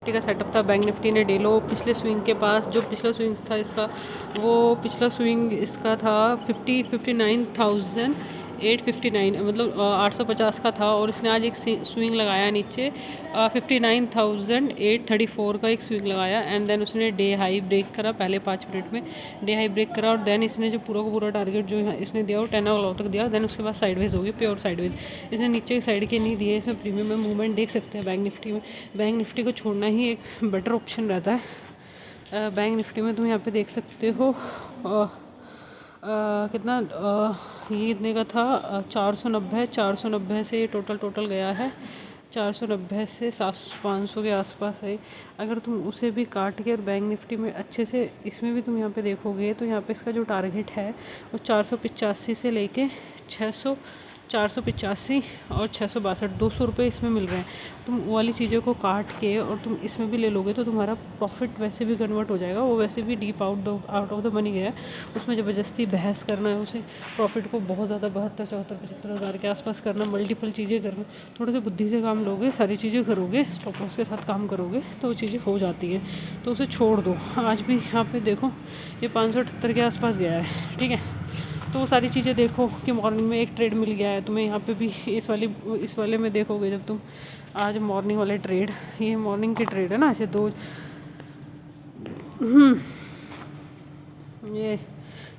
Nifty का setup था। Bank Nifty ने डे लो पिछले स्विंग के पास, जो पिछला स्विंग था इसका, वो पिछला स्विंग इसका था 59,859, मतलब 850 का था। और इसने आज एक स्विंग लगाया नीचे 59,834 का एक स्विंग लगाया। एंड देन उसने डे हाई ब्रेक करा पहले 5 मिनट में, डे हाई ब्रेक करा। और देन इसने जो पूरा का पूरा टारगेट जो इसने दिया वो 10 o'clock तक दिया। देन उसके बाद साइडवेज होगी, प्योर साइडवेज। इसने नीचे की साइड के नहीं दिए। इसमें प्रीमियम में मूवमेंट देख सकते हैं बैंक निफ्टी में। बैंक निफ्टी को छोड़ना ही एक बेटर ऑप्शन रहता है। बैंक निफ्टी में तुम यहाँ पे देख सकते हो कितना ये कितने का था, 490 से टोटल गया है 490 से 500 के आसपास है। अगर तुम उसे भी काट के और बैंक निफ्टी में अच्छे से इसमें भी तुम यहाँ पे देखोगे तो यहाँ पे इसका जो टारगेट है वो 485 से लेके 485 और 662, 200 रुपये इसमें मिल रहे हैं। तुम वाली चीज़ों को काट के और तुम इसमें भी ले लोगे तो तुम्हारा प्रॉफिट वैसे भी कन्वर्ट हो जाएगा। वो वैसे भी deep out of the money गया है, उसमें ज़बरदस्ती बहस करना है उसे, प्रॉफिट को बहुत ज़्यादा 72, 74, 75 हज़ार के आसपास करना, मल्टीपल चीज़ें करना। थोड़े से बुद्धि से काम लोगे, सारी चीज़ें करोगे, स्टॉप लॉस के साथ काम करोगे तो वो चीज़ें हो जाती हैं। तो उसे छोड़ दो। आज भी यहाँ पर देखो ये 578 के आसपास गया है, ठीक है। तो वो सारी चीज़ें देखो कि मॉर्निंग में एक ट्रेड मिल गया है तुम्हें। यहाँ पे भी इस वाले में देखोगे, जब तुम आज मॉर्निंग वाले ट्रेड, ये मॉर्निंग के ट्रेड है ना, ऐसे दो ये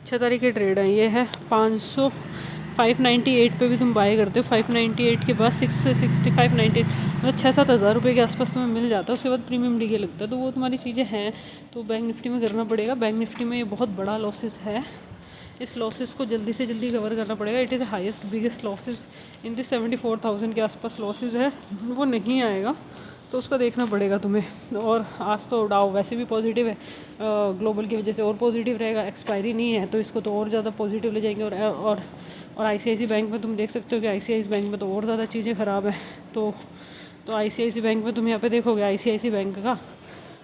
6 तारीख के ट्रेड है। ये है 598 पे भी तुम बाय करते हो। 598 के बाद 598 मतलब 6-7 हज़ार रुपये के आसपास तुम्हें मिल जाता है। उसके बाद प्रीमियम डी के लगता है। तो वो तुम्हारी चीज़ें हैं, तो बैंक निफ्टी में करना पड़ेगा। बैंक निफ्टी में ये बहुत बड़ा लॉसेस है, इस लॉसेस को जल्दी से जल्दी कवर करना पड़ेगा। It is highest biggest losses in this 74,000 के आसपास लॉसेस है, वो नहीं आएगा तो उसका देखना पड़ेगा तुम्हें। और आज तो डाउ वैसे भी पॉजिटिव है, ग्लोबल की वजह से और पॉजिटिव रहेगा। एक्सपायरी नहीं है तो इसको तो और ज़्यादा पॉजिटिव ले जाएंगे। और ICICI बैंक में तुम देख सकते हो कि ICICI बैंक में तो और ज़्यादा चीज़ें ख़राब है। तो ICICI बैंक में तुम यहाँ पे देखोगे ICICI बैंक का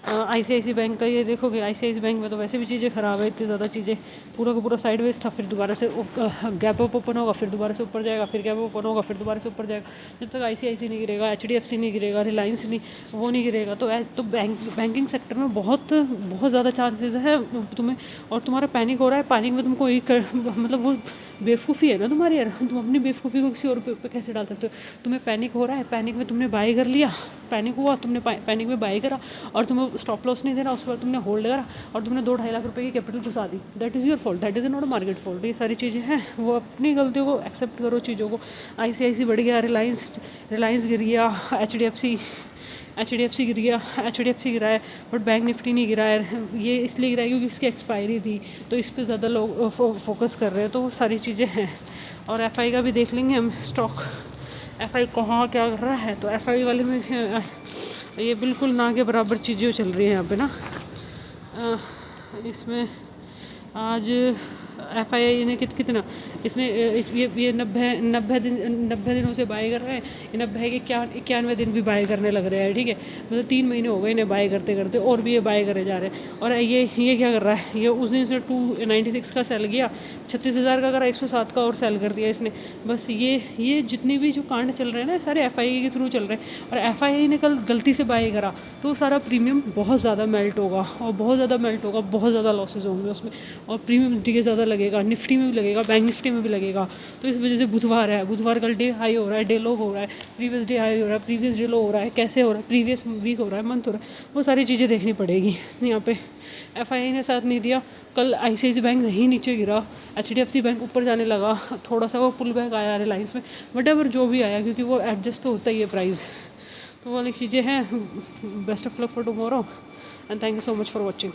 ICICI बैंक का ये देखोगे, ICICI बैंक में तो वैसे भी चीज़ें ख़राब है, इतनी ज़्यादा चीज़ें, पूरा का पूरा साइडवेज था, फिर दोबारा से गैप अप ओपन होगा, फिर दोबारा से ऊपर जाएगा, फिर गैप ओपन होगा, फिर दोबारा से ऊपर जाएगा। जब तक ICICI नहीं गिरेगा, HDFC नहीं गिरेगा, रिलायंस नहीं, वो नहीं गिरेगा तो बैंकिंग सेक्टर में बहुत ज़्यादा चांसेस है तुम्हें। और तुम्हारा पैनिक हो रहा है, पैनिक में तुमको मतलब वो बेवकूफ़ी है ना तुम्हारी यार, तुम अपनी बेवकूफ़ी को किसी और पे कैसे डाल सकते हो। तुम्हें पैनिक हो रहा है, पैनिक में तुमने बाय कर लिया, पैनिक हुआ, तुमने पैनिक में बाय करा और तुम्हें स्टॉप लॉस नहीं देना, उसके बाद तुमने होल्ड करा और तुमने 2-2.5 लाख रुपए की कैपिटल घुसा दी। That is your fault, that is not market fault. ये सारी चीज़ें हैं, वो अपनी गलतियों को एक्सेप्ट करो चीज़ों को। ICICI बढ़ गया, रिलायंस गिर गया, HDFC गिर गया, HDFC गिरा है, बट बैंक निफ्टी नहीं गिरा है। ये इसलिए गिरा है क्योंकि इसकी एक्सपायरी थी, तो इस पर ज़्यादा लोग फोकस कर रहे हैं। तो वो सारी चीज़ें हैं। और FI का भी देख लेंगे हम, स्टॉक FI कहाँ क्या कर रहा है। तो FI वाले में ये बिल्कुल ना के बराबर चीज़ें चल रही हैं यहाँ पे ना। इसमें आज FI ने कितना इसने ये 90 दिनों से बाय कर रहे हैं। ये 90 के 91वें दिन भी बाय करने लग रहे हैं, ठीक है। मतलब 3 महीने हो गए इन्हें बाय करते करते, और भी ये बाय करे जा रहे हैं। और ये क्या कर रहा है, ये उस दिन से 296 का सेल किया, 36,000 का करा, 107 का और सेल कर दिया इसने। बस ये जितनी भी जो कांड चल रहे हैं ना, सारे FI के थ्रू चल रहे हैं। और FI ने कल गलती से बाय करा तो सारा प्रीमियम बहुत ज़्यादा मेल्ट होगा, और बहुत ज़्यादा मेल्ट होगा, बहुत ज़्यादा लॉसेज होंगे उसमें, और प्रीमियम डी के ज़्यादा लगेगा, निफ्टी में भी लगेगा, बैंक निफ्टी में भी लगेगा। तो इस वजह से बुधवार कल डे हाई हो रहा है, डे लो हो रहा है, प्रीवियस डे हाई हो रहा है, प्रीवियस डे लो हो रहा है, कैसे हो रहा है, प्रीवियस वीक हो रहा है, मंथ हो रहा है, वो सारी चीज़ें देखनी पड़ेगी। यहाँ पे FI ने साथ नहीं दिया, कल ICICI बैंक नहीं नीचे गिरा, HDFC बैंक ऊपर जाने लगा, थोड़ा सा वो पुल बैक आया रिलायंस में, वट जो भी आया, क्योंकि वो एडजस्ट तो होता ही है प्राइस। तो वाली चीज़ें हैं। Best of luck for tomorrow and thank you so much for watching.